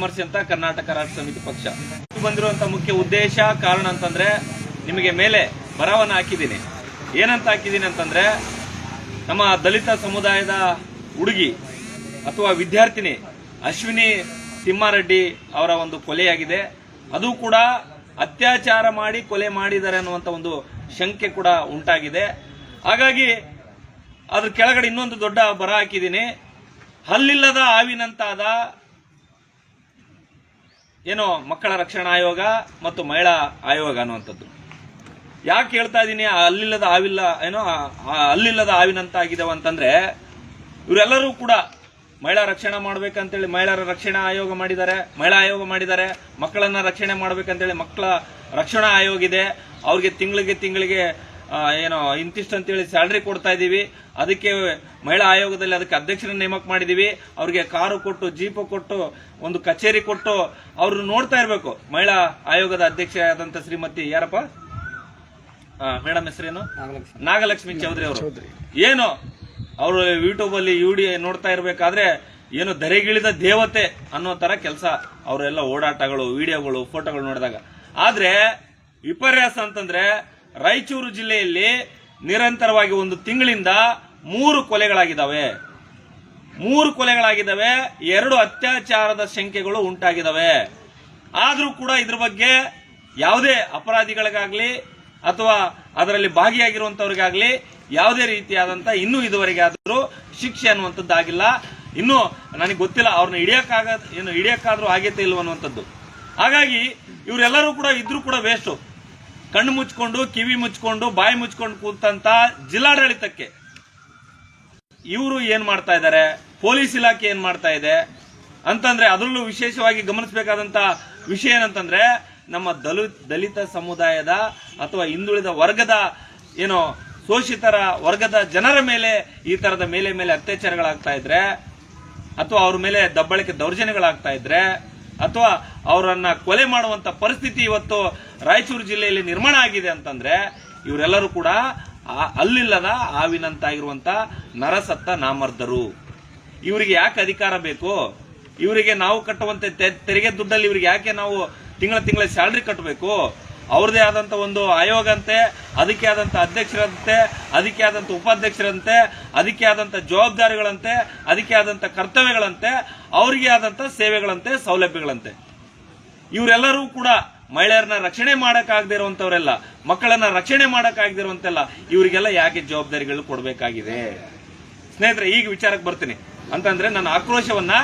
ವಿಮರ್ಶೆ ಅಂತ ಕರ್ನಾಟಕ ರಾಷ್ಟ್ರ ಸಮಿತಿ ಪಕ್ಷ ಬಂದಿರುವಂತ ಮುಖ್ಯ ಉದ್ದೇಶ ಕಾರಣ ಅಂತಂದ್ರೆ ನಿಮಗೆ ಮೇಲೆ ಬರವನ್ನ ಹಾಕಿದ್ದೀನಿ. ಏನಂತ ಹಾಕಿದ್ದೀನಿ ಅಂತಂದ್ರೆ ನಮ್ಮ ದಲಿತ ಸಮುದಾಯದ ಹುಡುಗಿ ಅಥವಾ ವಿದ್ಯಾರ್ಥಿನಿ ಅಶ್ವಿನಿ ತಿಮ್ಮಾರೆಡ್ಡಿ ಅವರ ಒಂದು ಕೊಲೆಯಾಗಿದೆ. ಅದು ಕೂಡ ಅತ್ಯಾಚಾರ ಮಾಡಿ ಕೊಲೆ ಮಾಡಿದ್ದಾರೆ ಅನ್ನುವಂತ ಒಂದು ಶಂಕೆ ಕೂಡ ಉಂಟಾಗಿದೆ. ಹಾಗಾಗಿ ಅದ್ರ ಕೆಳಗಡೆ ಇನ್ನೊಂದು ದೊಡ್ಡ ಬರ ಹಾಕಿದ್ದೀನಿ. ಹಲ್ಲಿಲ್ಲದ ಹಾವಿನಂತಾದ ಏನೋ ಮಕ್ಕಳ ರಕ್ಷಣಾ ಆಯೋಗ ಮತ್ತು ಮಹಿಳಾ ಆಯೋಗ ಅನ್ನುವಂಥದ್ದು. ಯಾಕೆ ಹೇಳ್ತಾ ಇದ್ದೀನಿ ಹಲ್ಲಿಲ್ಲದ ಹಾವಿನಂತಾಗಿದ್ದಾವೆ ಅಂತಂದ್ರೆ ಇವರೆಲ್ಲರೂ ಕೂಡ ಮಹಿಳಾ ರಕ್ಷಣೆ ಮಾಡ್ಬೇಕಂತೇಳಿ ಮಹಿಳೆಯರ ರಕ್ಷಣಾ ಆಯೋಗ ಮಾಡಿದ್ದಾರೆ, ಮಹಿಳಾ ಆಯೋಗ ಮಾಡಿದ್ದಾರೆ. ಮಕ್ಕಳನ್ನ ರಕ್ಷಣೆ ಮಾಡ್ಬೇಕಂತೇಳಿ ಮಕ್ಕಳ ರಕ್ಷಣಾ ಆಯೋಗ ಇದೆ. ಅವ್ರಿಗೆ ತಿಂಗಳಿಗೆ ಏನೋ ಇಂತಿಷ್ಟು ಅಂತೇಳಿ ಸ್ಯಾಲರಿ ಕೊಡ್ತಾ ಇದೀವಿ. ಅದಕ್ಕೆ ಮಹಿಳಾ ಆಯೋಗದಲ್ಲಿ ಅದಕ್ಕೆ ಅಧ್ಯಕ್ಷರನ್ನ ನೇಮಕ ಮಾಡಿದೀವಿ. ಅವ್ರಿಗೆ ಕಾರು ಕೊಟ್ಟು, ಜೀಪು ಕೊಟ್ಟು, ಒಂದು ಕಚೇರಿ ಕೊಟ್ಟು ಅವ್ರು ನೋಡ್ತಾ ಇರಬೇಕು. ಮಹಿಳಾ ಆಯೋಗದ ಅಧ್ಯಕ್ಷರಾದಂತ ಶ್ರೀಮತಿ ಯಾರಪ್ಪ ಮೇಡಮ್ ಹೆಸರೇನು? ನಾಗಲಕ್ಷ್ಮಿ ಚೌಧರಿ ಅವರು. ಏನು ಅವರು ಯೂಟ್ಯೂಬ್ ಅಲ್ಲಿ ನೋಡ್ತಾ ಇರ್ಬೇಕಾದ್ರೆ ಏನು ಧರೆಗಿಳಿದ ದೇವತೆ ಅನ್ನೋ ತರ ಕೆಲಸ ಅವರೆಲ್ಲ ಓಡಾಟಗಳು, ವಿಡಿಯೋಗಳು, ಫೋಟೋಗಳು ನೋಡಿದಾಗ. ಆದ್ರೆ ವಿಪರ್ಯಾಸ ಅಂತಂದ್ರೆ ರಾಯಚೂರು ಜಿಲ್ಲೆಯಲ್ಲಿ ನಿರಂತರವಾಗಿ ಒಂದು ತಿಂಗಳಿಂದ 3 ಕೊಲೆಗಳಾಗಿದ್ದಾವೆ. 2 ಅತ್ಯಾಚಾರದ ಶಂಕೆಗಳು ಉಂಟಾಗಿದ್ದಾವೆ. ಆದ್ರೂ ಕೂಡ ಇದ್ರ ಬಗ್ಗೆ ಯಾವುದೇ ಅಪರಾಧಿಗಳಿಗಾಗ್ಲಿ ಅಥವಾ ಅದರಲ್ಲಿ ಭಾಗಿಯಾಗಿರುವಂತವ್ರಿಗಾಗ್ಲಿ ಯಾವುದೇ ರೀತಿಯಾದಂತ ಇನ್ನೂ ಇದುವರೆಗೆ ಆದರೂ ಶಿಕ್ಷೆ ಅನ್ನುವಂಥದ್ದಾಗಿಲ್ಲ. ಇನ್ನು ನನಗೆ ಗೊತ್ತಿಲ್ಲ ಅವ್ರನ್ನ ಹಿಡಿಯಕ್ಕಾದ್ರೂ ಆಗೈತೆ ಇಲ್ವ ಅನ್ನುವಂಥದ್ದು. ಹಾಗಾಗಿ ಇವರೆಲ್ಲರೂ ಕೂಡ ಇದ್ರೂ ಕೂಡ ವೇಸ್ಟ್. ಕಣ್ಣು ಮುಚ್ಕೊಂಡು, ಕಿವಿ ಮುಚ್ಕೊಂಡು, ಬಾಯಿ ಮುಚ್ಕೊಂಡು ಕೂತಂತ ಜಿಲ್ಲಾಡಳಿತಕ್ಕೆ ಇವರು ಏನ್ ಮಾಡ್ತಾ ಇದ್ದಾರೆ, ಪೊಲೀಸ್ ಇಲಾಖೆ ಏನ್ ಮಾಡ್ತಾ ಇದೆ ಅಂತಂದ್ರೆ ಅದರಲ್ಲೂ ವಿಶೇಷವಾಗಿ ಗಮನಿಸಬೇಕಾದಂತ ವಿಷಯ ಏನಂತಂದ್ರೆ ನಮ್ಮ ದಲಿತ ಸಮುದಾಯದ ಅಥವಾ ಹಿಂದುಳಿದ ವರ್ಗದ ಏನೋ ಶೋಷಿತರ ವರ್ಗದ ಜನರ ಮೇಲೆ ಈ ತರದ ಮೇಲೆ ಅತ್ಯಾಚಾರಗಳಾಗ್ತಾ ಇದ್ರೆ ಅಥವಾ ಅವ್ರ ಮೇಲೆ ದಬ್ಬಳಿಕೆ ದೌರ್ಜನ್ಯಗಳಾಗ್ತಾ ಇದ್ರೆ ಅಥವಾ ಅವರನ್ನ ಕೊಲೆ ಮಾಡುವಂತ ಪರಿಸ್ಥಿತಿ ಇವತ್ತು ರಾಯಚೂರು ಜಿಲ್ಲೆಯಲ್ಲಿ ನಿರ್ಮಾಣ ಆಗಿದೆ ಅಂತಂದ್ರೆ ಇವರೆಲ್ಲರೂ ಕೂಡ ಅಲ್ಲಿಲ್ಲದ ಹಾವಿನಂತಾಗಿರುವಂತ ನರಸತ್ತ ನಾಮರ್ದರು. ಇವರಿಗೆ ಯಾಕೆ ಅಧಿಕಾರ ಬೇಕು? ಇವರಿಗೆ ನಾವು ಕಟ್ಟುವಂತೆ ತೆರಿಗೆ ದುಡ್ಡಲ್ಲಿ ಇವರಿಗೆ ಯಾಕೆ ನಾವು ತಿಂಗಳ ಸ್ಯಾಲರಿ ಕಟ್ಟಬೇಕು? ಅವ್ರದೇ ಆದಂತ ಒಂದು ಆಯೋಗ ಅಂತೆ, ಅದಕ್ಕೆ ಆದಂತ ಅಧ್ಯಕ್ಷರಂತೆ, ಅದಕ್ಕೆ ಆದಂತ ಉಪಾಧ್ಯಕ್ಷರಂತೆ, ಅದಕ್ಕೆ ಆದಂತ ಜವಾಬ್ದಾರಿಗಳಂತೆ, ಅದಕ್ಕೆ ಆದಂತ ಕರ್ತವ್ಯಗಳಂತೆ, ಅವರಿಗೆ ಆದಂತ ಸೇವೆಗಳಂತೆ, ಸೌಲಭ್ಯಗಳಂತೆ. ಇವರೆಲ್ಲರೂ ಕೂಡ ಮಹಿಳೆಯರನ್ನ ರಕ್ಷಣೆ ಮಾಡಕ್ಕಾಗದೇ ಇರುವಂತವರೆಲ್ಲ, ಮಕ್ಕಳನ್ನ ರಕ್ಷಣೆ ಮಾಡಕ್ಕಾಗದಿರುವಂತೆಲ್ಲ ಇವರಿಗೆಲ್ಲ ಯಾಕೆ ಜವಾಬ್ದಾರಿಗಳು ಕೊಡಬೇಕಾಗಿದೆ? ಸ್ನೇಹಿತರೆ, ಈಗ ವಿಚಾರಕ್ಕೆ ಬರ್ತೀನಿ. ಅಂತಂದ್ರೆ ನನ್ನ ಆಕ್ರೋಶವನ್ನ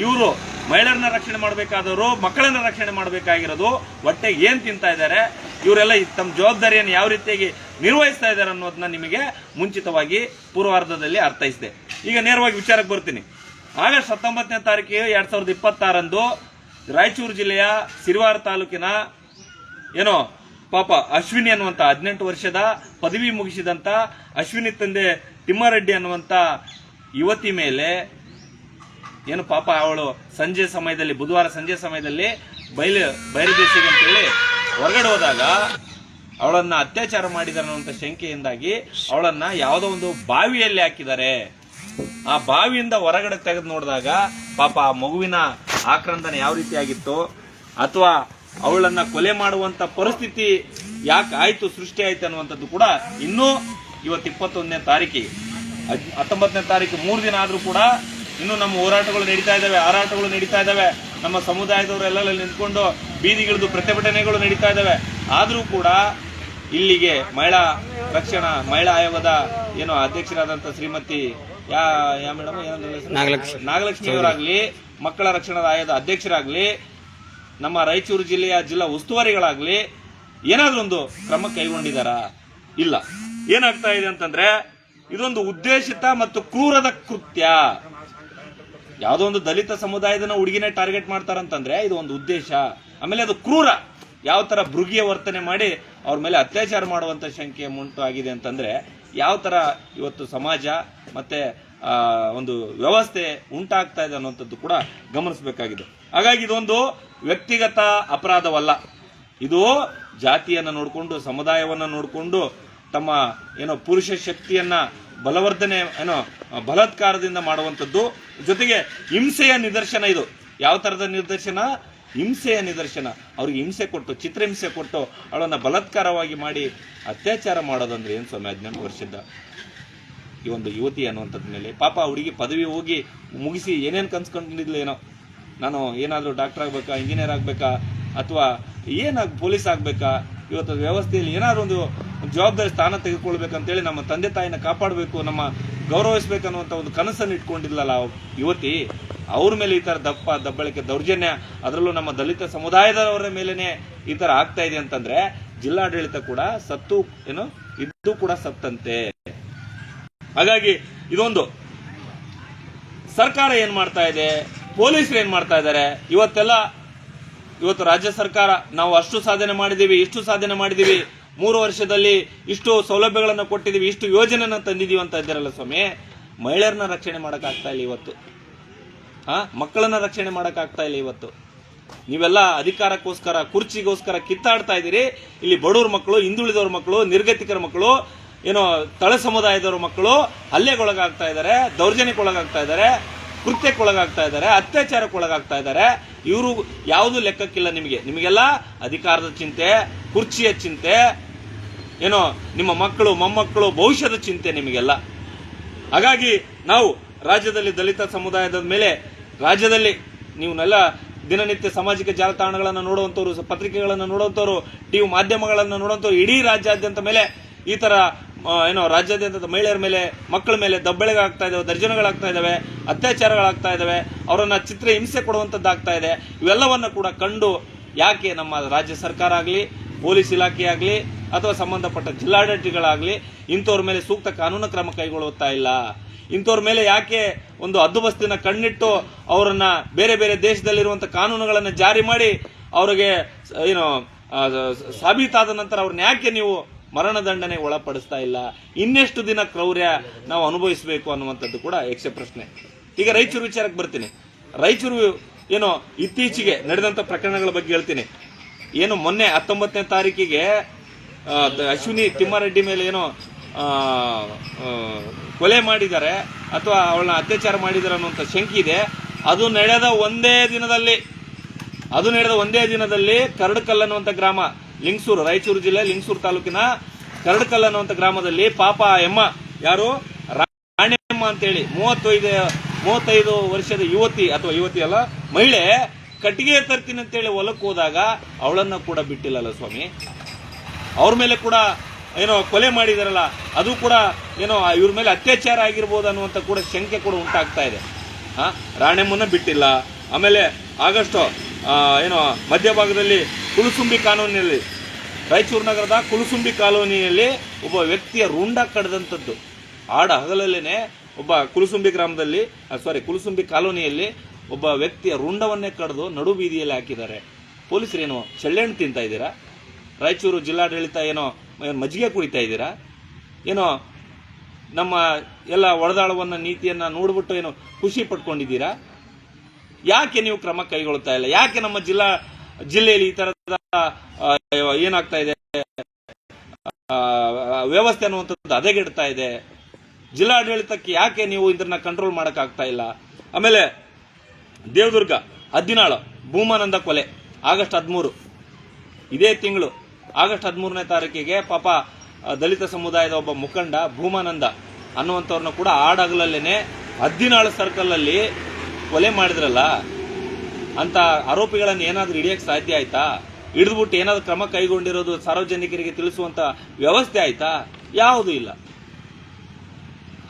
ಇವರು ಮಹಿಳೆಯರನ್ನ ರಕ್ಷಣೆ ಮಾಡಬೇಕಾದವರು, ಮಕ್ಕಳನ್ನ ರಕ್ಷಣೆ ಮಾಡಬೇಕಾಗಿರೋದು ಹೊಟ್ಟೆಗೆ ಏನ್ ತಿಂತಾ ಇದ್ದಾರೆ, ಇವರೆಲ್ಲ ತಮ್ಮ ಜವಾಬ್ದಾರಿಯನ್ನು ಯಾವ ರೀತಿಯಾಗಿ ನಿರ್ವಹಿಸ್ತಾ ಇದ್ದಾರೆ ಅನ್ನೋದನ್ನ ನಿಮಗೆ ಮುಂಚಿತವಾಗಿ ಪೂರ್ವಾರ್ಧದಲ್ಲಿ ಅರ್ಥೈಸಿದೆ. ಈಗ ನೇರವಾಗಿ ವಿಚಾರಕ್ಕೆ ಬರ್ತೀನಿ. ಆಗಸ್ಟ್ 19ನೇ ತಾರೀಕು 2026 ರಾಯಚೂರು ಜಿಲ್ಲೆಯ ಸಿರಿವಾರ ತಾಲೂಕಿನ ಏನೋ ಪಾಪ ಅಶ್ವಿನಿ ಅನ್ನುವಂತ 18 ವರ್ಷದ ಪದವಿ ಮುಗಿಸಿದಂತ ಅಶ್ವಿನಿ ತಂದೆ ತಿಮ್ಮಾರೆಡ್ಡಿ ಅನ್ನುವಂತ ಯುವತಿ ಮೇಲೆ ಏನು ಪಾಪ ಅವಳು ಸಂಜೆ ಸಮಯದಲ್ಲಿ, ಬುಧವಾರ ಸಂಜೆ ಸಮಯದಲ್ಲಿ ಬಯಲುದೇಶಿಗೆ ಅಂತೇಳಿ ಹೊರಗಡೆ ಹೋದಾಗ ಅವಳನ್ನ ಅತ್ಯಾಚಾರ ಮಾಡಿದಾರೆ ಅನ್ನುವಂತ ಶಂಕೆಯಿಂದಾಗಿ ಅವಳನ್ನ ಯಾವುದೋ ಒಂದು ಬಾವಿಯಲ್ಲಿ ಹಾಕಿದ್ದಾರೆ. ಆ ಬಾವಿಯಿಂದ ಹೊರಗಡೆ ತೆಗೆದು ನೋಡಿದಾಗ ಪಾಪ ಆ ಮಗುವಿನ ಆಕ್ರಂದನ ಯಾವ ರೀತಿಯಾಗಿತ್ತು ಅಥವಾ ಅವಳನ್ನ ಕೊಲೆ ಮಾಡುವಂತ ಪರಿಸ್ಥಿತಿ ಯಾಕೆ ಆಯ್ತು, ಸೃಷ್ಟಿ ಆಯ್ತು ಅನ್ನುವಂಥದ್ದು ಕೂಡ ಇನ್ನೂ ಇವತ್ತು 21ನೇ ತಾರೀಕಿಗೆ 19ನೇ ತಾರೀಕು 3 ದಿನ ಆದ್ರೂ ಕೂಡ ಇನ್ನು ನಮ್ಮ ಹೋರಾಟಗಳು ನಡೀತಾ ಇದಾವೆ, ಹಾರಾಟಗಳು ನಡೀತಾ ಇದಾವೆ. ನಮ್ಮ ಸಮುದಾಯದವರೆಲ್ಲ ನಿಂತ್ಕೊಂಡು ಬೀದಿಗಿಳಿದು ಪ್ರತಿಭಟನೆಗಳು ನಡೀತಾ ಇದಾವೆ. ಆದ್ರೂ ಕೂಡ ಇಲ್ಲಿಗೆ ಮಹಿಳಾ ಆಯೋಗದ ಏನೋ ಅಧ್ಯಕ್ಷರಾದಂತ ಶ್ರೀಮತಿ ಮೇಡಮ್ ನಾಗಲಕ್ಷ್ಮಿಯವರಾಗ್ಲಿ, ಮಕ್ಕಳ ರಕ್ಷಣಾ ಆಯೋಗದ ಅಧ್ಯಕ್ಷರಾಗ್ಲಿ, ನಮ್ಮ ರಾಯಚೂರು ಜಿಲ್ಲೆಯ ಜಿಲ್ಲಾ ಉಸ್ತುವಾರಿಗಳಾಗ್ಲಿ ಏನಾದ್ರೂ ಒಂದು ಕ್ರಮ ಕೈಗೊಂಡಿದಾರಾ? ಇಲ್ಲ. ಏನಾಗ್ತಾ ಇದೆ ಅಂತಂದ್ರೆ ಇದೊಂದು ಉದ್ದೇಶಿತ ಮತ್ತು ಕ್ರೂರದ ಕೃತ್ಯ. ಯಾವುದೋ ಒಂದು ದಲಿತ ಸಮುದಾಯದ ಹುಡುಗಿನೇ ಟಾರ್ಗೆಟ್ ಮಾಡ್ತಾರಂತಂದ್ರೆ ಇದು ಒಂದು ಉದ್ದೇಶ. ಆಮೇಲೆ ಅದು ಕ್ರೂರ. ಯಾವ ತರ ಮೃಗೀಯ ವರ್ತನೆ ಮಾಡಿ ಅವ್ರ ಮೇಲೆ ಅತ್ಯಾಚಾರ ಮಾಡುವಂತ ಶಂಕೆ ಉಂಟು ಆಗಿದೆ ಅಂತಂದ್ರೆ ಯಾವ ತರ ಇವತ್ತು ಸಮಾಜ ಮತ್ತೆ ಒಂದು ವ್ಯವಸ್ಥೆ ಉಂಟಾಗ್ತಾ ಇದೆ ಅನ್ನುವಂಥದ್ದು ಕೂಡ ಗಮನಿಸಬೇಕಾಗಿದೆ. ಹಾಗಾಗಿ ಇದೊಂದು ವ್ಯಕ್ತಿಗತ ಅಪರಾಧವಲ್ಲ. ಇದು ಜಾತಿಯನ್ನ ನೋಡಿಕೊಂಡು, ಸಮುದಾಯವನ್ನ ನೋಡಿಕೊಂಡು ತಮ್ಮ ಏನೋ ಪುರುಷ ಶಕ್ತಿಯನ್ನ ಬಲವರ್ಧನೆ ಬಲಾತ್ಕಾರದಿಂದ ಮಾಡುವಂಥದ್ದು, ಜೊತೆಗೆ ಹಿಂಸೆಯ ನಿದರ್ಶನ ಇದು. ಯಾವ ತರದ ನಿದರ್ಶನ? ಹಿಂಸೆಯ ನಿದರ್ಶನ. ಅವ್ರಿಗೆ ಹಿಂಸೆ ಕೊಟ್ಟು, ಚಿತ್ರಹಿಂಸೆ ಕೊಟ್ಟು ಅವಳನ್ನ ಬಲಾತ್ಕಾರವಾಗಿ ಮಾಡಿ ಅತ್ಯಾಚಾರ ಮಾಡೋದಂದ್ರೆ ಏನು ಸ್ವಾಮಿ? 18 ವರ್ಷದ ಈ ಒಂದು ಯುವತಿ ಅನ್ನುವಂಥದ್ ಮೇಲೆ ಪಾಪ ಹುಡುಗಿ ಪದವಿ ಹೋಗಿ ಮುಗಿಸಿ ಏನೇನು ಕನ್ಸ್ಕೊಂಡಿದ್ಲೇನೋ, ನಾನು ಏನಾದರೂ ಡಾಕ್ಟರ್ ಆಗ್ಬೇಕಾ, ಇಂಜಿನಿಯರ್ ಆಗ್ಬೇಕಾ, ಅಥವಾ ಪೊಲೀಸ್ ಆಗ್ಬೇಕಾ, ಇವತ್ತು ವ್ಯವಸ್ಥೆಯಲ್ಲಿ ಏನಾದ್ರು ಒಂದು ಜವಾಬ್ದಾರಿ ಸ್ಥಾನ ತೆಗೆದುಕೊಳ್ಬೇಕಂತೇಳಿ ನಮ್ಮ ತಂದೆ ತಾಯಿನ ಕಾಪಾಡಬೇಕು, ನಮ್ಮ ಗೌರವಿಸ್ಬೇಕನ್ನುವಂಥ ಒಂದು ಕನಸನ್ನು ಇಟ್ಕೊಂಡಿಲ್ಲಲ್ಲ ಯುವತಿ. ಅವ್ರ ಮೇಲೆ ಈ ತರ ದಬ್ಬಳಿಕೆ, ದೌರ್ಜನ್ಯ, ಅದರಲ್ಲೂ ನಮ್ಮ ದಲಿತ ಸಮುದಾಯದವರ ಮೇಲೇನೆ ಈ ತರ ಆಗ್ತಾ ಇದೆ ಅಂತಂದ್ರೆ ಜಿಲ್ಲಾಡಳಿತ ಕೂಡ ಇದ್ದು ಕೂಡ ಸತ್ತಂತೆ. ಹಾಗಾಗಿ ಇದೊಂದು ಸರ್ಕಾರ ಏನ್ ಮಾಡ್ತಾ ಇದೆ, ಪೊಲೀಸರು ಏನ್ ಮಾಡ್ತಾ ಇದ್ದಾರೆ, ಇವತ್ತು ರಾಜ್ಯ ಸರ್ಕಾರ ನಾವು ಅಷ್ಟು ಸಾಧನೆ ಮಾಡಿದೀವಿ, ಇಷ್ಟು ಸಾಧನೆ ಮಾಡಿದೀವಿ, 3 ವರ್ಷದಲ್ಲಿ ಇಷ್ಟು ಸೌಲಭ್ಯಗಳನ್ನು ಕೊಟ್ಟಿದೀವಿ, ಇಷ್ಟು ಯೋಜನೆಯನ್ನ ತಂದಿದೀವಿ ಅಂತ ಇದ್ದಾರಲ್ಲ ಸ್ವಾಮಿ. ಮಹಿಳೆಯರನ್ನ ರಕ್ಷಣೆ ಮಾಡಕ್ ಆಗ್ತಾ ಇಲ್ಲ ಇವತ್ತು, ಮಕ್ಕಳನ್ನ ರಕ್ಷಣೆ ಮಾಡಕ್ ಆಗ್ತಾ ಇಲ್ಲ ಇವತ್ತು. ನೀವೆಲ್ಲ ಅಧಿಕಾರಕ್ಕೋಸ್ಕರ, ಕುರ್ಚಿಗೋಸ್ಕರ ಕಿತ್ತಾಡ್ತಾ ಇದ್ದೀರಿ. ಇಲ್ಲಿ ಬಡವ್ರ ಮಕ್ಕಳು, ಹಿಂದುಳಿದವ್ರ ಮಕ್ಕಳು, ನಿರ್ಗತಿಕರ ಮಕ್ಕಳು, ತಳ ಸಮುದಾಯದವ್ರ ಮಕ್ಕಳು ಹಲ್ಲೆಗೊಳಗಾಗ್ತಾ ಇದ್ದಾರೆ, ದೌರ್ಜನ್ಯಕ್ಕೊಳಗಾಗ್ತಾ ಇದ್ದಾರೆ, ಕೃತ್ಯಕ್ಕೊಳಗಾಗ್ತಾ ಇದ್ದಾರೆ, ಅತ್ಯಾಚಾರಕ್ಕೊಳಗಾಗ್ತಾ ಇದ್ದಾರೆ. ಇವರು ಯಾವುದು ಲೆಕ್ಕಕ್ಕಿಲ್ಲ ನಿಮಗೆಲ್ಲ ಅಧಿಕಾರದ ಚಿಂತೆ, ಕುರ್ಚಿಯ ಚಿಂತೆ, ನಿಮ್ಮ ಮಕ್ಕಳು ಮೊಮ್ಮಕ್ಕಳು ಭವಿಷ್ಯದ ಚಿಂತೆ ನಿಮಗೆಲ್ಲ. ಹಾಗಾಗಿ ನಾವು ರಾಜ್ಯದಲ್ಲಿ ದಲಿತ ಸಮುದಾಯದ ಮೇಲೆ, ರಾಜ್ಯದಲ್ಲಿ ನೀವನ್ನೆಲ್ಲ ದಿನನಿತ್ಯ ಸಾಮಾಜಿಕ ಜಾಲತಾಣಗಳನ್ನು ನೋಡುವಂತವ್ರು, ಪತ್ರಿಕೆಗಳನ್ನು ನೋಡುವಂತವ್ರು, ಟಿವಿ ಮಾಧ್ಯಮಗಳನ್ನು ನೋಡುವಂತವ್ರು, ಇಡೀ ರಾಜ್ಯಾದ್ಯಂತ ಮೇಲೆ ಈ ತರ ರಾಜ್ಯಾದ್ಯಂತದ ಮಹಿಳೆಯರ ಮೇಲೆ, ಮಕ್ಕಳ ಮೇಲೆ ದಬ್ಬಳೆಗಳಾಗ್ತಾ ಇದಾವೆ, ದರ್ಜನೆಗಳಾಗ್ತಾ ಇದಾವೆ, ಅತ್ಯಾಚಾರಗಳಾಗ್ತಾ ಇದಾವೆ, ಅವರನ್ನ ಚಿತ್ರ ಹಿಂಸೆ ಕೊಡುವಂತದ್ದಾಗ್ತಾ ಇದೆ. ಇವೆಲ್ಲವನ್ನ ಕೂಡ ಕಂಡು ಯಾಕೆ ನಮ್ಮ ರಾಜ್ಯ ಸರ್ಕಾರ ಆಗಲಿ, ಪೊಲೀಸ್ ಇಲಾಖೆ ಆಗಲಿ, ಅಥವಾ ಸಂಬಂಧಪಟ್ಟ ಜಿಲ್ಲಾಡಳಿತಗಳಾಗಲಿ ಇಂಥವ್ರ ಮೇಲೆ ಸೂಕ್ತ ಕಾನೂನು ಕ್ರಮ ಕೈಗೊಳ್ಳುತ್ತಾ ಇಲ್ಲ? ಇಂಥವ್ರ ಮೇಲೆ ಯಾಕೆ ಒಂದು ಹದ್ದುಬಸ್ತಿನ ಕಣ್ಣಿಟ್ಟು ಅವರನ್ನ ಬೇರೆ ಬೇರೆ ದೇಶದಲ್ಲಿರುವಂತಹ ಕಾನೂನುಗಳನ್ನು ಜಾರಿ ಮಾಡಿ ಅವರಿಗೆ ಸಾಬೀತಾದ ನಂತರ ಅವ್ರನ್ನ ಯಾಕೆ ನೀವು ಮರಣದಂಡನೆ ಒಳಪಡಿಸ್ತಾ ಇಲ್ಲ? ಇನ್ನೆಷ್ಟು ದಿನ ಕ್ರೌರ್ಯ ನಾವು ಅನುಭವಿಸಬೇಕು ಅನ್ನುವಂಥದ್ದು ಕೂಡ ಯಕ್ಷ ಪ್ರಶ್ನೆ. ಈಗ ರಾಯಚೂರು ವಿಚಾರಕ್ಕೆ ಬರ್ತೀನಿ. ರಾಯಚೂರು ಇತ್ತೀಚೆಗೆ ನಡೆದಂತ ಪ್ರಕರಣಗಳ ಬಗ್ಗೆ ಹೇಳ್ತೀನಿ. ಮೊನ್ನೆ 19ನೇ ತಾರೀಕಿಗೆ ಅಶ್ವಿನಿ ತಿಮ್ಮಾರೆಡ್ಡಿ ಮೇಲೆ ಕೊಲೆ ಮಾಡಿದ್ದಾರೆ ಅಥವಾ ಅವಳನ್ನ ಅತ್ಯಾಚಾರ ಮಾಡಿದ್ದಾರೆ ಅನ್ನುವಂಥ ಶಂಕೆ ಇದೆ. ಅದು ನಡೆದ ಒಂದೇ ದಿನದಲ್ಲಿ ಕರಡಕಲ್ ಅನ್ನುವಂಥ ಗ್ರಾಮ, ಲಿಂಗಸೂರು, ರಾಯಚೂರು ಜಿಲ್ಲೆ ಲಿಂಗಸೂರು ತಾಲೂಕಿನ ಕರಡಕಲ್ ಅನ್ನುವಂಥ ಗ್ರಾಮದಲ್ಲಿ ಪಾಪ ಎಮ್ಮ, ಯಾರು ರಾಣಿಯಮ್ಮ ಅಂತೇಳಿ 35 ವರ್ಷದ ಯುವತಿ ಅಲ್ಲ ಮಹಿಳೆ, ಕಟ್ಟಿಗೆ ತರ್ತೀನಿ ಅಂತೇಳಿ ಹೊಲಕ್ಕೆ ಹೋದಾಗ ಅವಳನ್ನ ಕೂಡ ಬಿಟ್ಟಿಲ್ಲಲ್ಲ ಸ್ವಾಮಿ. ಅವ್ರ ಮೇಲೆ ಕೂಡ ಕೊಲೆ ಮಾಡಿದಾರಲ್ಲ, ಅದು ಕೂಡ ಇವ್ರ ಮೇಲೆ ಅತ್ಯಾಚಾರ ಆಗಿರ್ಬೋದು ಅನ್ನುವಂಥ ಕೂಡ ಶಂಕೆ ಕೂಡ ಉಂಟಾಗ್ತಾ ಇದೆ. ರಾಣಿಯಮ್ಮನ್ನ ಬಿಟ್ಟಿಲ್ಲ. ಆಮೇಲೆ ಆಗಸ್ಟ್ ಮಧ್ಯಭಾಗದಲ್ಲಿ ಕುಲಸುಂಬಿ ಕಾಲೋನಿಯಲ್ಲಿ, ರಾಯಚೂರು ನಗರದ ಕುಲಸುಂಬಿ ಕಾಲೋನಿಯಲ್ಲಿ ಒಬ್ಬ ವ್ಯಕ್ತಿಯ ರುಂಡ ಕಡ್ದಂಥದ್ದು. ಹಗಲಲ್ಲೇನೆ ಒಬ್ಬ ಕುಲಸುಂಬಿ ಕಾಲೋನಿಯಲ್ಲಿ ಒಬ್ಬ ವ್ಯಕ್ತಿಯ ರುಂಡವನ್ನೇ ಕಡ್ದು ನಡು ಬೀದಿಯಲ್ಲಿ ಹಾಕಿದ್ದಾರೆ. ಪೊಲೀಸರು ಚೆಳ್ಳೆಣ್ಣು ತಿಂತಾ ಇದ್ದೀರಾ? ರಾಯಚೂರು ಜಿಲ್ಲಾಡಳಿತ ಮಜ್ಜಿಗೆ ಕುಡಿತಾ ಇದ್ದೀರಾ? ನಮ್ಮ ಎಲ್ಲ ಒಡೆದಾಳುವನ್ನ ನೀತಿಯನ್ನ ನೋಡ್ಬಿಟ್ಟು ಖುಷಿ ಪಟ್ಕೊಂಡಿದ್ದೀರಾ? ಯಾಕೆ ನೀವು ಕ್ರಮ ಕೈಗೊಳ್ತಾ ಇಲ್ಲ? ಯಾಕೆ ನಮ್ಮ ಜಿಲ್ಲೆಯಲ್ಲಿ ಈ ತರದ ಏನಾಗ್ತಾ ಇದೆ, ವ್ಯವಸ್ಥೆ ಅನ್ನುವಂಥದ್ದು ಹದಗೆಡ್ತಾ ಇದೆ? ಜಿಲ್ಲಾಡಳಿತಕ್ಕೆ ಯಾಕೆ ನೀವು ಇದನ್ನ ಕಂಟ್ರೋಲ್ ಮಾಡಕ್ಕಾಗ್ತಾ ಇಲ್ಲ? ಆಮೇಲೆ ದೇವದುರ್ಗ ಹದ್ದಿನಾಳು ಭೂಮಾನಂದ ಕೊಲೆ ಆಗಸ್ಟ್ 13, ಇದೇ ತಿಂಗಳು ಆಗಸ್ಟ್ 13ನೇ ತಾರೀಕಿಗೆ ಪಾಪ ದಲಿತ ಸಮುದಾಯದ ಒಬ್ಬ ಮುಖಂಡ ಭೂಮಾನಂದ ಅನ್ನುವಂಥವ್ರನ್ನ ಕೂಡ ಹಗಲಲ್ಲೇನೆ ಹದ್ದಿನಾಳು ಸರ್ಕಲ್ ಅಲ್ಲಿ ಕೊಲೆ ಮಾಡಿದ್ರಲ್ಲ. ಅಂತ ಆರೋಪಿಗಳನ್ನು ಏನಾದ್ರೂ ಹಿಡಿಯಕ್ಕೆ ಸಾಧ್ಯ ಆಯ್ತಾ? ಹಿಡಿದ್ಬಿಟ್ಟು ಏನಾದ್ರು ಕ್ರಮ ಕೈಗೊಂಡಿರೋದು ಸಾರ್ವಜನಿಕರಿಗೆ ತಿಳಿಸುವಂತ ವ್ಯವಸ್ಥೆ ಆಯ್ತಾ? ಯಾವುದೂ ಇಲ್ಲ.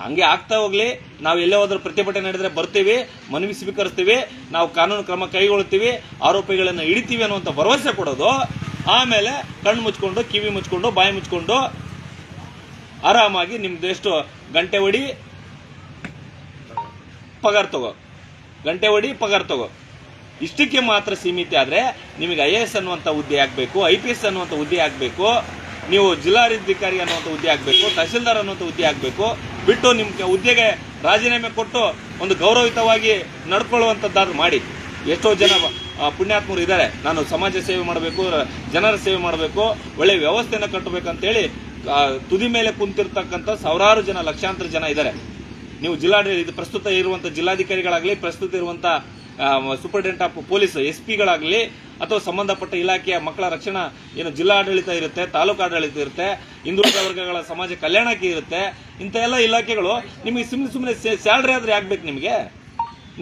ಹಂಗೆ ಆಗ್ತಾ ಹೋಗ್ಲಿ. ನಾವು ಎಲ್ಲೇ ಹೋದ್ರೂ ಪ್ರತಿಭಟನೆ ನಡೆದ್ರೆ ಬರ್ತೀವಿ, ಮನವಿ ಸ್ವೀಕರಿಸ್ತೀವಿ, ನಾವು ಕಾನೂನು ಕ್ರಮ ಕೈಗೊಳ್ತೀವಿ, ಆರೋಪಿಗಳನ್ನು ಹಿಡಿತೀವಿ ಅನ್ನುವಂಥ ಭರವಸೆ ಕೊಡೋದು. ಆಮೇಲೆ ಕಣ್ಣು ಮುಚ್ಕೊಂಡು, ಕಿವಿ ಮುಚ್ಕೊಂಡು, ಬಾಯಿ ಮುಚ್ಕೊಂಡು ಆರಾಮಾಗಿ ನಿಮ್ದು ಎಷ್ಟು ಗಂಟೆ ಹೊಡಿ ಪಗಾರ ತಗೋ, ಇಷ್ಟಕ್ಕೆ ಮಾತ್ರ ಸೀಮಿತ ಆದ್ರೆ ನಿಮಗೆ IAS ಅನ್ನುವಂಥ ಹುದ್ದೆ ಆಗಬೇಕು, IPS ಅನ್ನುವಂಥ ಹುದ್ದೆ ಆಗಬೇಕು, ನೀವು ಜಿಲ್ಲಾಧಿಕಾರಿ ಅನ್ನುವಂಥ ಹುದ್ದೆ ಆಗಬೇಕು, ತಹಸೀಲ್ದಾರ್ ಅನ್ನುವಂಥ ಹುದ್ದೆ ಆಗಬೇಕು. ಬಿಟ್ಟು ನಿಮ್ಗೆ ಹುದ್ದೆಗೆ ರಾಜೀನಾಮೆ ಕೊಟ್ಟು ಒಂದು ಗೌರವಯುತವಾಗಿ ನಡ್ಕೊಳ್ಳುವಂಥದ್ದಾದ್ರು ಮಾಡಿ. ಎಷ್ಟೋ ಜನ ಪುಣ್ಯಾತ್ಮರು ಇದ್ದಾರೆ, ನಾನು ಸಮಾಜ ಸೇವೆ ಮಾಡಬೇಕು, ಜನರ ಸೇವೆ ಮಾಡಬೇಕು, ಒಳ್ಳೆ ವ್ಯವಸ್ಥೆಯನ್ನು ಕಟ್ಟಬೇಕಂತೇಳಿ ತುದಿ ಮೇಲೆ ಕುಂತಿರ್ತಕ್ಕಂಥ ಸಾವಿರಾರು ಜನ, ಲಕ್ಷಾಂತರ ಜನ ಇದ್ದಾರೆ. ನೀವು ಪ್ರಸ್ತುತ ಇರುವಂಥ ಜಿಲ್ಲಾಧಿಕಾರಿಗಳಾಗಲಿ, ಪ್ರಸ್ತುತ ಇರುವಂಥ ಸೂಪರಿಂಟೆಂಡೆಂಟ್ ಆಫ್ ಪೊಲೀಸ್ SP ಗಳಾಗಲಿ ಅಥವಾ ಸಂಬಂಧಪಟ್ಟ ಇಲಾಖೆಯ ಮಕ್ಕಳ ರಕ್ಷಣಾ ಏನು ಜಿಲ್ಲಾಡಳಿತ ಇರುತ್ತೆ, ತಾಲೂಕು ಆಡಳಿತ ಇರುತ್ತೆ, ಹಿಂದುಳಿದ ವರ್ಗಗಳ ಸಮಾಜ ಕಲ್ಯಾಣಕ್ಕೆ ಇರುತ್ತೆ. ಇಂಥ ಎಲ್ಲ ಇಲಾಖೆಗಳು ನಿಮಗೆ ಸುಮ್ಮನೆ ಸ್ಯಾಲ್ರಿ ಆದ್ರೆ ಆಗ್ಬೇಕು.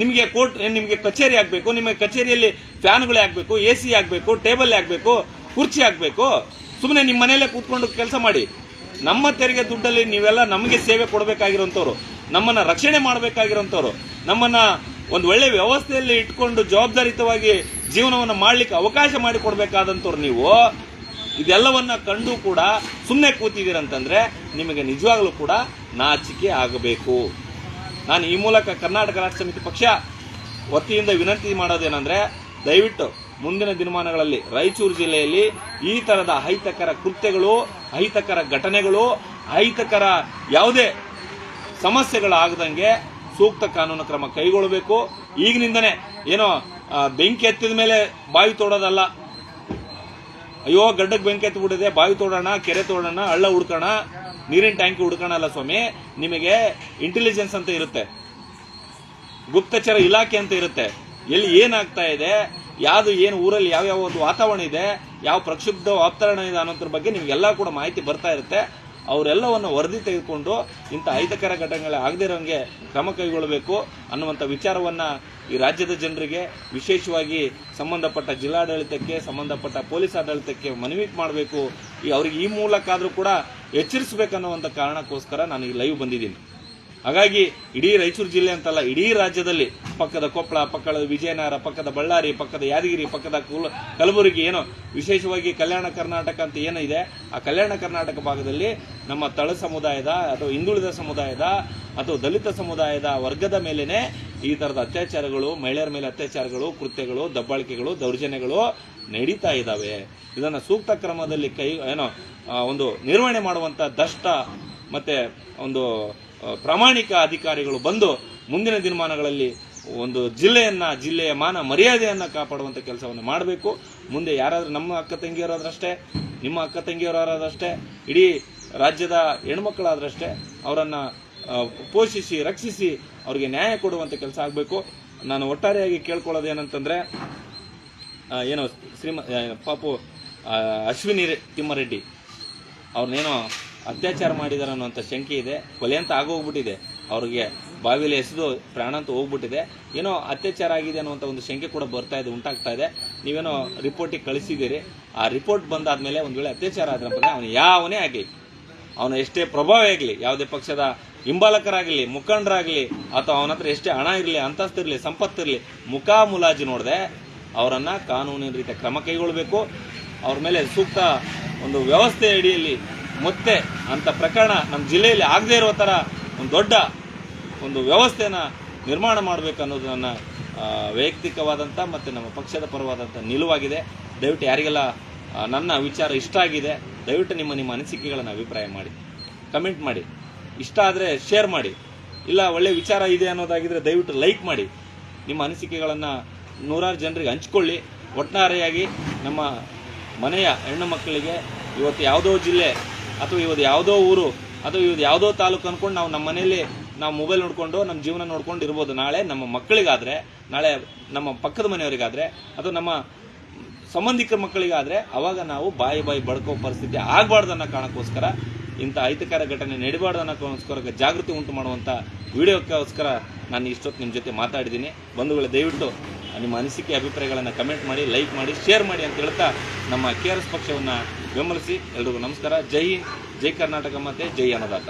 ನಿಮಗೆ ಕೋರ್ಟ್, ನಿಮಗೆ ಕಚೇರಿ ಆಗಬೇಕು, ನಿಮಗೆ ಕಚೇರಿಯಲ್ಲಿ ಫ್ಯಾನ್ಗಳೇ ಆಗಬೇಕು, AC ಆಗಬೇಕು, ಟೇಬಲ್ ಆಗಬೇಕು, ಕುರ್ಚಿ ಆಗಬೇಕು. ಸುಮ್ಮನೆ ನಿಮ್ಮ ಮನೆಯಲ್ಲೇ ಕೂತ್ಕೊಂಡು ಕೆಲಸ ಮಾಡಿ. ನಮ್ಮ ತೆರಿಗೆ ದುಡ್ಡಲ್ಲಿ ನೀವೆಲ್ಲ ನಮಗೆ ಸೇವೆ ಕೊಡಬೇಕಾಗಿರೋಂಥವ್ರು, ನಮ್ಮನ್ನ ರಕ್ಷಣೆ ಮಾಡಬೇಕಾಗಿರೋಂಥವ್ರು, ನಮ್ಮನ್ನ ಒಂದು ಒಳ್ಳೆ ವ್ಯವಸ್ಥೆಯಲ್ಲಿ ಇಟ್ಕೊಂಡು ಜವಾಬ್ದಾರಿತವಾಗಿ ಜೀವನವನ್ನು ಮಾಡಲಿಕ್ಕೆ ಅವಕಾಶ ಮಾಡಿಕೊಡ್ಬೇಕಾದಂಥವ್ರು ನೀವು ಇದೆಲ್ಲವನ್ನ ಕಂಡು ಕೂಡ ಸುಮ್ಮನೆ ಕೂತಿದ್ದೀರಂತಂದ್ರೆ ನಿಮಗೆ ನಿಜವಾಗ್ಲೂ ಕೂಡ ನಾಚಿಕೆ ಆಗಬೇಕು. ನಾನು ಈ ಮೂಲಕ ಕರ್ನಾಟಕ ರಾಷ್ಟ್ರ ಸಮಿತಿ ಪಕ್ಷ ವತಿಯಿಂದ ವಿನಂತಿ ಮಾಡೋದೇನೆಂದ್ರೆ, ದಯವಿಟ್ಟು ಮುಂದಿನ ದಿನಮಾನಗಳಲ್ಲಿ ರಾಯಚೂರು ಜಿಲ್ಲೆಯಲ್ಲಿ ಈ ತರದ ಅಹಿತಕರ ಕೃತ್ಯಗಳು, ಅಹಿತಕರ ಘಟನೆಗಳು, ಅಹಿತಕರ ಯಾವುದೇ ಸಮಸ್ಯೆಗಳಾಗದಂಗೆ ಸೂಕ್ತ ಕಾನೂನು ಕ್ರಮ ಕೈಗೊಳ್ಳಬೇಕು. ಈಗಿನಿಂದನೇ ಏನೋ ಬೆಂಕಿ ಎತ್ತಿದ ಮೇಲೆ ಬಾವಿ ತೋಡೋದಲ್ಲ. ಅಯ್ಯೋ ಗಡ್ಡಕ್ಕೆ ಬೆಂಕಿ ಎತ್ತು ಬಿಟ್ಟಿದೆ, ಬಾವಿ ತೋಡೋಣ, ಕೆರೆ ತೋಡೋಣ, ಹಳ್ಳ ಹುಡ್ಕೋಣ, ನೀರಿನ ಟ್ಯಾಂಕಿ ಹುಡ್ಕೋಣ ಅಲ್ಲ ಸ್ವಾಮಿ. ನಿಮಗೆ ಇಂಟೆಲಿಜೆನ್ಸ್ ಅಂತ ಇರುತ್ತೆ, ಗುಪ್ತಚರ ಇಲಾಖೆ ಅಂತ ಇರುತ್ತೆ. ಎಲ್ಲಿ ಏನಾಗ್ತಾ ಇದೆ, ಏನು ಊರಲ್ಲಿ ಯಾವ್ಯಾವ ಒಂದು ವಾತಾವರಣ ಇದೆ, ಯಾವ ಪ್ರಕ್ಷುಬ್ಧ ವಾತಾವರಣ ಇದೆ ಅನ್ನೋದ್ರ ಬಗ್ಗೆ ನಿಮಗೆಲ್ಲ ಕೂಡ ಮಾಹಿತಿ ಬರ್ತಾ ಇರುತ್ತೆ. ಅವರೆಲ್ಲವನ್ನು ವರದಿ ತೆಗೆದುಕೊಂಡು ಇಂಥ ಅಹಿತಕರ ಘಟನೆಗಳು ಆಗದೇ ಇರೋಂಗೆ ಕ್ರಮ ಕೈಗೊಳ್ಳಬೇಕು ಅನ್ನುವಂಥ ವಿಚಾರವನ್ನ ಈ ರಾಜ್ಯದ ಜನರಿಗೆ, ವಿಶೇಷವಾಗಿ ಸಂಬಂಧಪಟ್ಟ ಜಿಲ್ಲಾಡಳಿತಕ್ಕೆ, ಸಂಬಂಧಪಟ್ಟ ಪೊಲೀಸ್ ಆಡಳಿತಕ್ಕೆ ಮನವಿ ಮಾಡಬೇಕು. ಅವರಿಗೆ ಈ ಮೂಲಕ ಆದರೂ ಕೂಡ ಎಚ್ಚರಿಸಬೇಕನ್ನುವಂಥ ಕಾರಣಕ್ಕೋಸ್ಕರ ನಾನು ಈ ಲೈವ್ ಬಂದಿದ್ದೀನಿ. ಹಾಗಾಗಿ ಇಡೀ ರಾಯಚೂರು ಜಿಲ್ಲೆ ಅಂತಲ್ಲ, ಇಡೀ ರಾಜ್ಯದಲ್ಲಿ ಪಕ್ಕದ ಕೊಪ್ಪಳ, ಪಕ್ಕದ ವಿಜಯನಗರ, ಪಕ್ಕದ ಬಳ್ಳಾರಿ, ಪಕ್ಕದ ಯಾದಗಿರಿ, ಪಕ್ಕದ ಕಲಬುರಗಿ, ಏನೋ ವಿಶೇಷವಾಗಿ ಕಲ್ಯಾಣ ಕರ್ನಾಟಕ ಅಂತ ಏನಿದೆ, ಆ ಕಲ್ಯಾಣ ಕರ್ನಾಟಕ ಭಾಗದಲ್ಲಿ ನಮ್ಮ ತಳ ಸಮುದಾಯದ ಅಥವಾ ಹಿಂದುಳಿದ ಸಮುದಾಯದ ಅಥವಾ ದಲಿತ ಸಮುದಾಯದ ವರ್ಗದ ಮೇಲೇನೆ ಈ ತರದ ಅತ್ಯಾಚಾರಗಳು, ಮಹಿಳೆಯರ ಮೇಲೆ ಅತ್ಯಾಚಾರಗಳು, ಕೃತ್ಯಗಳು, ದಬ್ಬಾಳಿಕೆಗಳು, ದೌರ್ಜನ್ಯಗಳು ನಡೀತಾ ಇದ್ದಾವೆ. ಇದನ್ನು ಸೂಕ್ತ ಕ್ರಮದಲ್ಲಿ ಒಂದು ನಿರ್ವಹಣೆ ಮಾಡುವಂತ ದಷ್ಟ ಮತ್ತೆ ಒಂದು ಪ್ರಾಮಾಣಿಕ ಅಧಿಕಾರಿಗಳು ಬಂದು ಮುಂದಿನ ದಿನಮಾನಗಳಲ್ಲಿ ಒಂದು ಜಿಲ್ಲೆಯ ಮಾನ ಮರ್ಯಾದೆಯನ್ನ ಕಾಪಾಡುವಂತ ಕೆಲಸವನ್ನು ಮಾಡಬೇಕು. ಮುಂದೆ ಯಾರಾದ್ರೂ ನಮ್ಮ ಅಕ್ಕ ತಂಗಿಯರಾದ್ರಷ್ಟೇ, ನಿಮ್ಮ ಅಕ್ಕ ತಂಗಿಯವರಾದ್ರಷ್ಟೇ, ಇಡೀ ರಾಜ್ಯದ ಹೆಣ್ಮಕ್ಳಾದ್ರಷ್ಟೇ ಅವರನ್ನ ಪೋಷಿಸಿ, ರಕ್ಷಿಸಿ, ಅವರಿಗೆ ನ್ಯಾಯ ಕೊಡುವಂತ ಕೆಲಸ ಆಗಬೇಕು. ನಾನು ಒಟ್ಟಾರೆಯಾಗಿ ಕೇಳ್ಕೊಳ್ಳೋದೇನಂತಂದ್ರೆ, ಏನೋ ಪಾಪು ಅಶ್ವಿನಿ ತಿಮ್ಮಾರೆಡ್ಡಿ ಅವ್ರನ್ನೇನೋ ಅತ್ಯಾಚಾರ ಮಾಡಿದಾರೆ ಅನ್ನುವಂಥ ಶಂಕೆ ಇದೆ. ಕೊಲೆ ಅಂತ ಆಗೋಗ್ಬಿಟ್ಟಿದೆ, ಅವ್ರಿಗೆ ಬಾವಿಯಲ್ಲಿ ಎಸೆದು ಪ್ರಾಣ ಅಂತ ಹೋಗ್ಬಿಟ್ಟಿದೆ. ಏನೋ ಅತ್ಯಾಚಾರ ಆಗಿದೆ ಅನ್ನುವಂಥ ಒಂದು ಶಂಕೆ ಕೂಡ ಉಂಟಾಗ್ತಾ ಇದೆ. ನೀವೇನೋ ರಿಪೋರ್ಟಿಗೆ ಕಳಿಸಿದ್ದೀರಿ. ಆ ರಿಪೋರ್ಟ್ ಬಂದಾದ್ಮೇಲೆ ಒಂದು ವೇಳೆ ಅತ್ಯಾಚಾರ ಆದ್ರೆ ಅವನು ಯಾವನೇ ಆಗಲಿ, ಅವನು ಎಷ್ಟೇ ಪ್ರಭಾವ ಆಗಲಿ, ಯಾವುದೇ ಪಕ್ಷದ ಹಿಂಬಾಲಕರಾಗಲಿ, ಮುಖಂಡರಾಗಲಿ, ಅಥವಾ ಅವನ ಹತ್ರ ಎಷ್ಟೇ ಹಣ ಇರಲಿ, ಅಂತಸ್ತಿರಲಿ, ಸಂಪತ್ತಿರಲಿ, ಮುಖಾಮುಲಾಜಿ ನೋಡದೆ ಅವರನ್ನ ಕಾನೂನಿನ ರೀತಿಯ ಕ್ರಮ ಕೈಗೊಳ್ಳಬೇಕು. ಅವ್ರ ಮೇಲೆ ಸೂಕ್ತ ಒಂದು ವ್ಯವಸ್ಥೆ ಅಡಿಯಲ್ಲಿ ಮತ್ತೆ ಅಂತ ಪ್ರಕರಣ ನಮ್ಮ ಜಿಲ್ಲೆಯಲ್ಲಿ ಆಗದೇ ಇರೋ ಥರ ಒಂದು ದೊಡ್ಡ ಒಂದು ವ್ಯವಸ್ಥೆನ ನಿರ್ಮಾಣ ಮಾಡಬೇಕು ಅನ್ನೋದು ನನ್ನ ವೈಯಕ್ತಿಕವಾದಂಥ ಮತ್ತು ನಮ್ಮ ಪಕ್ಷದ ಪರವಾದಂಥ ನಿಲುವಾಗಿದೆ. ದಯವಿಟ್ಟು ಯಾರಿಗೆಲ್ಲ ನನ್ನ ವಿಚಾರ ಇಷ್ಟ ಆಗಿದೆ, ದಯವಿಟ್ಟು ನಿಮ್ಮ ಅನಿಸಿಕೆಗಳನ್ನು ಅಭಿಪ್ರಾಯ ಮಾಡಿ, ಕಮೆಂಟ್ ಮಾಡಿ. ಇಷ್ಟ ಆದರೆ ಶೇರ್ ಮಾಡಿ, ಇಲ್ಲ ಒಳ್ಳೆ ವಿಚಾರ ಇದೆ ಅನ್ನೋದಾಗಿದ್ರೆ ದಯವಿಟ್ಟು ಲೈಕ್ ಮಾಡಿ. ನಿಮ್ಮ ಅನಿಸಿಕೆಗಳನ್ನು ನೂರಾರು ಜನರಿಗೆ ಹಂಚ್ಕೊಳ್ಳಿ. ಒಟ್ಟಾರೆಯಾಗಿ ನಮ್ಮ ಮನೆಯ ಹೆಣ್ಣು ಮಕ್ಕಳಿಗೆ ಇವತ್ತು ಯಾವುದೋ ಜಿಲ್ಲೆ ಅಥವಾ ಇವತ್ತು ಯಾವುದೋ ಊರು ಅಥವಾ ಇವತ್ತು ಯಾವುದೋ ತಾಲೂಕು ಅಂದ್ಕೊಂಡು ನಮ್ಮ ಮನೆಯಲ್ಲಿ ನಾವು ಮೊಬೈಲ್ ನೋಡ್ಕೊಂಡು ನಮ್ಮ ಜೀವನ ನೋಡ್ಕೊಂಡು ಇರ್ಬೋದು. ನಾಳೆ ನಮ್ಮ ಮಕ್ಕಳಿಗಾದರೆ, ನಾಳೆ ನಮ್ಮ ಪಕ್ಕದ ಮನೆಯವರಿಗಾದರೆ ಅಥವಾ ನಮ್ಮ ಸಂಬಂಧಿಕರ ಮಕ್ಕಳಿಗಾದರೆ ಅವಾಗ ನಾವು ಬಾಯಿ ಬಡ್ಕೋ ಪರಿಸ್ಥಿತಿ ಆಗಬಾರ್ದು ಅನ್ನೋ ಕಾರಣಕ್ಕೋಸ್ಕರ, ಇಂಥ ಅಹಿತಕರ ಘಟನೆ ನಡೀಬಾರ್ದು ಅನ್ನೋಕ್ಕೋಸ್ಕರ ಜಾಗೃತಿ ಉಂಟು ಮಾಡುವಂಥ ವಿಡಿಯೋಕ್ಕೋಸ್ಕರ ನಾನು ಇಷ್ಟೊತ್ತು ನಿಮ್ಮ ಜೊತೆ ಮಾತಾಡಿದ್ದೀನಿ. ಬಂಧುಗಳೇ, ದಯವಿಟ್ಟು ನಿಮ್ಮ ಅನಿಸಿಕೆ ಅಭಿಪ್ರಾಯಗಳನ್ನು ಕಮೆಂಟ್ ಮಾಡಿ, ಲೈಕ್ ಮಾಡಿ, ಶೇರ್ ಮಾಡಿ ಅಂತ ಹೇಳ್ತಾ ನಮ್ಮ KRS ಪಕ್ಷವನ್ನು ಬೆಂಬಲಿಸಿ. ಎಲ್ರಿಗೂ ನಮಸ್ಕಾರ. ಜೈ ಹಿಂದ್, ಜೈ ಕರ್ನಾಟಕ, ಮತ್ತೆ ಜೈ ಅನ್ನದಾತ.